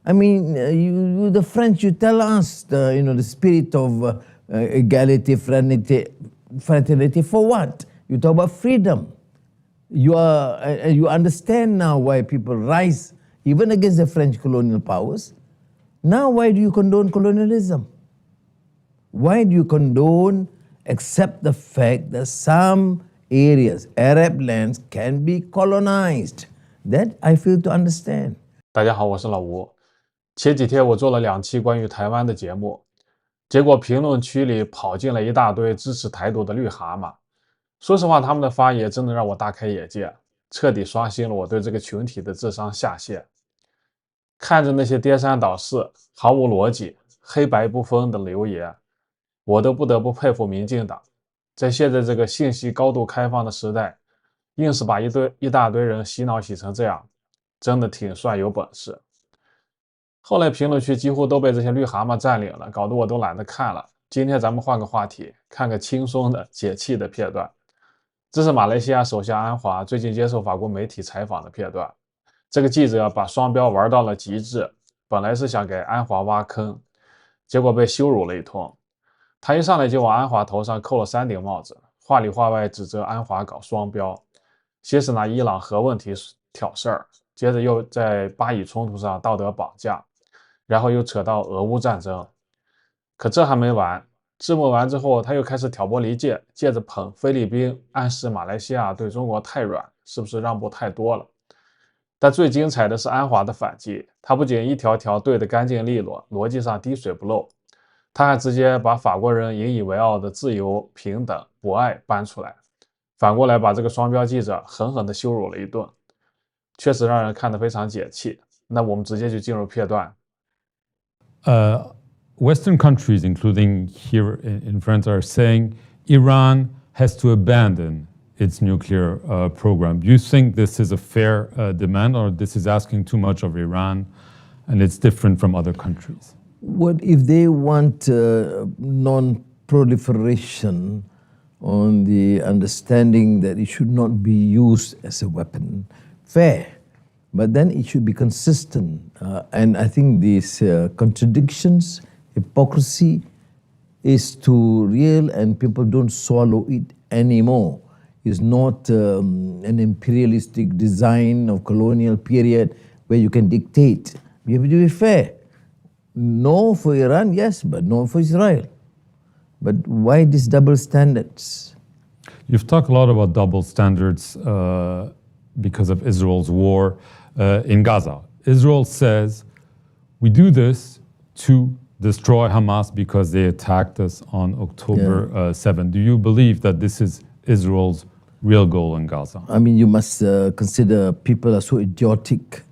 I mean, the French, you tell us, the spirit of equality, fraternity, for what? You talk about freedom. You understand now why people rise, even against the French colonial powers. Now, why do you condone colonialism? Why do you condone, accept the fact that some areas, Arab lands, can be colonized? That I fail to understand. 大家好，我是老吴。前几天我做了2期关于台湾的节目，结果评论区里跑进了一大堆支持台独的绿蛤蟆。说实话，他们的发言真的让我大开眼界，彻底刷新了我对这个群体的智商下限。看着那些颠三倒四、毫无逻辑、黑白不分的留言，我都不得不佩服民进党，在现在这个信息高度开放的时代，硬是把一大堆人洗脑洗成这样，真的挺算有本事。后来评论区几乎都被这些绿蛤蟆占领了，搞得我都懒得看了。今天咱们换个话题，看个轻松的解气的片段。这是马来西亚首相安华最近接受法国媒体采访的片段。这个记者把双标玩到了极致，本来是想给安华挖坑，结果被羞辱了一通。他一上来就往安华头上扣了3顶帽子，话里话外指责安华搞双标，先是拿伊朗核问题挑事儿，接着又在巴以冲突上道德绑架，然后又扯到俄乌战争。可这还没完，质问完之后，他又开始挑拨离间，借着捧菲律宾，暗示马来西亚对中国太软，是不是让步太多了？但最精彩的是安华的反击，他不仅一条条对得干净利落，逻辑上滴水不漏，他还直接把法国人引以为傲的自由、平等、博爱搬出来，反过来把这个双标记者狠狠地羞辱了一顿，确实让人看得非常解气。那我们直接就进入片段。Western countries, including here in France, are saying Iran has to abandon its nuclear program. Do you think this is a fair demand, or this is asking too much of Iran and it's different from other countries? What if they want non-proliferation on the understanding that it should not be used as a weapon? Fair. But then it should be consistent. And I think these contradictions, hypocrisy is too real and people don't swallow it anymore. It's not an imperialistic design of colonial period where you can dictate. You have to be fair. No for Iran, yes, but no for Israel. But why these double standards? You've talked a lot about double standards because of Israel's war in Gaza. Israel says, we do this to destroy Hamas because they attacked us on October 7. Do you believe that this is Israel's real goal in Gaza? I mean, you must consider people are so idiotic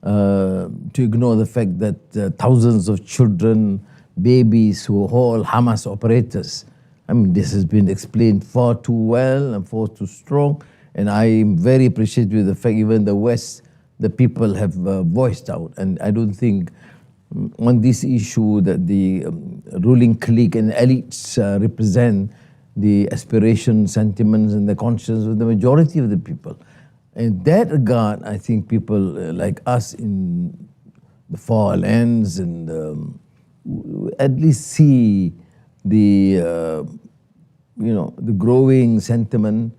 to ignore the fact that thousands of children, babies who are all Hamas operators. I mean, this has been explained far too well and far too strong. And I'm very appreciative of the fact even the West, the people have voiced out. And I don't think on this issue that the ruling clique and elites represent the aspirations, sentiments, and the conscience of the majority of the people. In that regard, I think people like us in the far lands and at least see the the growing sentiment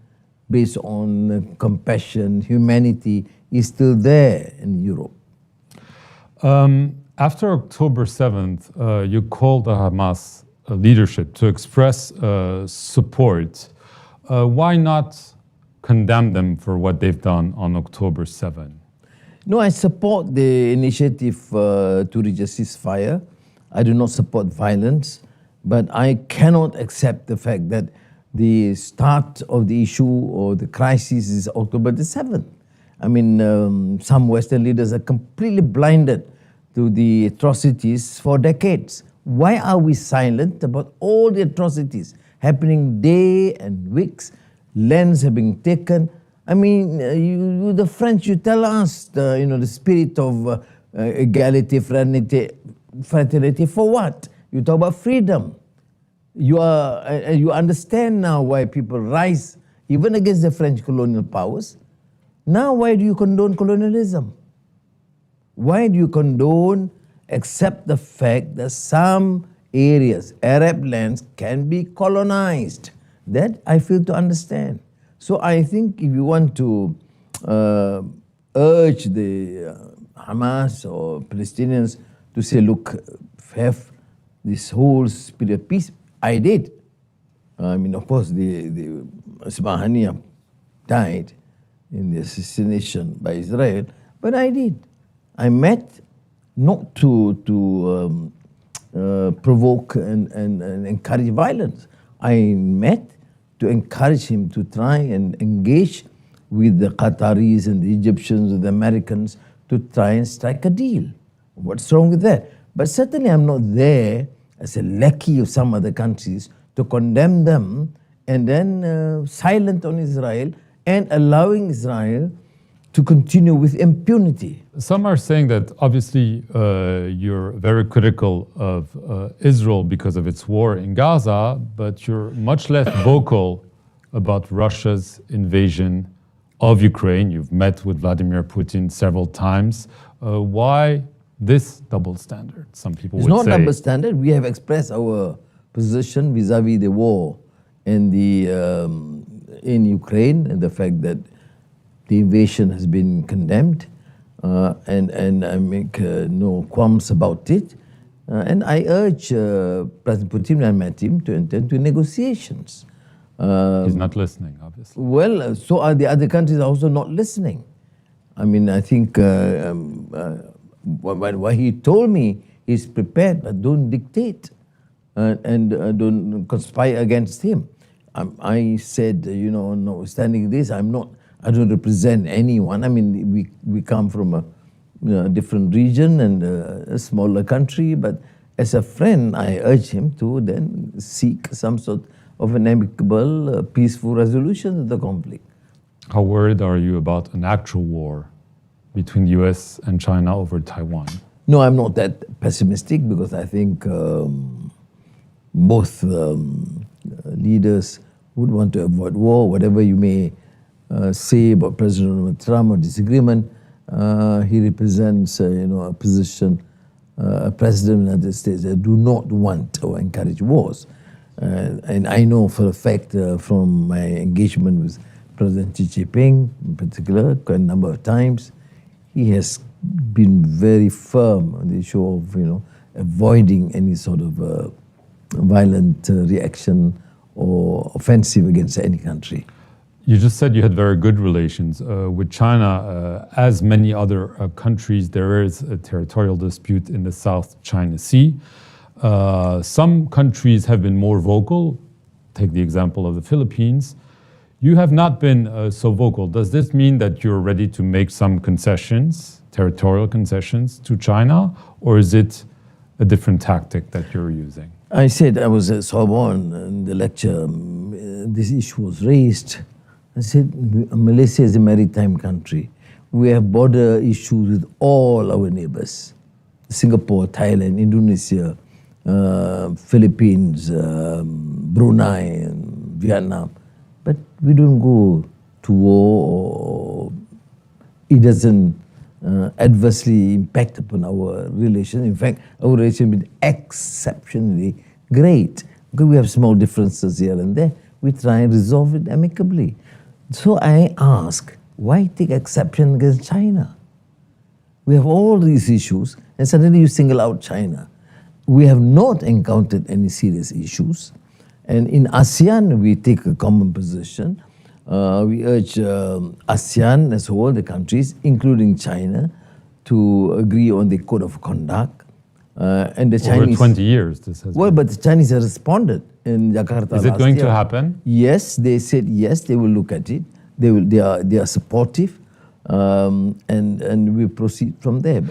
based on compassion, humanity is still there in Europe. After October 7th, you called the Hamas leadership to express support. Why not condemn them for what they've done on October 7th? No, I support the initiative to reach a ceasefire. I do not support violence, but I cannot accept the fact that the start of the issue or the crisis is October the 7th. I mean, some Western leaders are completely blinded to the atrocities for decades. Why are we silent about all the atrocities happening day and weeks? Lands have been taken. I mean, the French, you tell us, the spirit of equality, fraternity, for what? You talk about freedom. You understand now why people rise, even against the French colonial powers. Now, why do you condone colonialism? Why do you condone accept the fact that some areas, Arab lands, can be colonized. That I fail to understand. So I think if you want to urge the Hamas or Palestinians to say, look, have this whole spirit of peace, I did. I mean, of course, the Ismail Haniyeh died in the assassination by Israel, but I did. I met not to provoke and encourage violence. I met to encourage him to try and engage with the Qataris and the Egyptians and the Americans to try and strike a deal. What's wrong with that? But certainly I'm not there as a lackey of some other countries to condemn them and then silent on Israel and allowing Israel to continue with impunity. Some are saying that obviously you're very critical of Israel because of its war in Gaza, but you're much less vocal about Russia's invasion of Ukraine. You've met with Vladimir Putin several times. Why this double standard? Some people would say. It's not double standard. We have expressed our position vis-a-vis the war in Ukraine and the fact that the invasion has been condemned, and I make no qualms about it. And I urge President Putin, when I met him, to enter into negotiations. He's not listening, obviously. Well, so are the other countries also not listening. I mean, I think what he told me, he's prepared, but don't dictate and don't conspire against him. I said, notwithstanding this, I don't represent anyone. I mean, we come from a different region and a smaller country, but as a friend, I urge him to then seek some sort of an amicable, peaceful resolution of the conflict. How worried are you about an actual war between the US and China over Taiwan? No, I'm not that pessimistic because I think both leaders would want to avoid war. Whatever you may say about President Donald Trump or disagreement, he represents a position, a president of the United States that do not want or encourage wars. And I know for a fact from my engagement with President Xi Jinping in particular, quite a number of times, he has been very firm on the issue of avoiding any sort of violent reaction or offensive against any country. You just said you had very good relations with China. As many other countries, there is a territorial dispute in the South China Sea. Some countries have been more vocal. Take the example of the Philippines. You have not been so vocal. Does this mean that you're ready to make some concessions, territorial concessions to China, or is it a different tactic that you're using? I said, I was at Sorbonne in the lecture, this issue was raised. I said, Malaysia is a maritime country. We have border issues with all our neighbors. Singapore, Thailand, Indonesia, Philippines, Brunei, and Vietnam. But we don't go to war, or it doesn't adversely impact upon our relation. In fact, our relation is exceptionally great. Because we have small differences here and there, we try and resolve it amicably. So I ask, why take exception against China? We have all these issues, and suddenly you single out China. We have not encountered any serious issues. And in ASEAN, we take a common position. We urge ASEAN as a whole, the countries, including China, to agree on the code of conduct. And the Chinese, over 20 years, this has been. But the Chinese have responded in Jakarta. Is it going to happen? Yes, they said yes, they will look at it. They are supportive, and we proceed from there.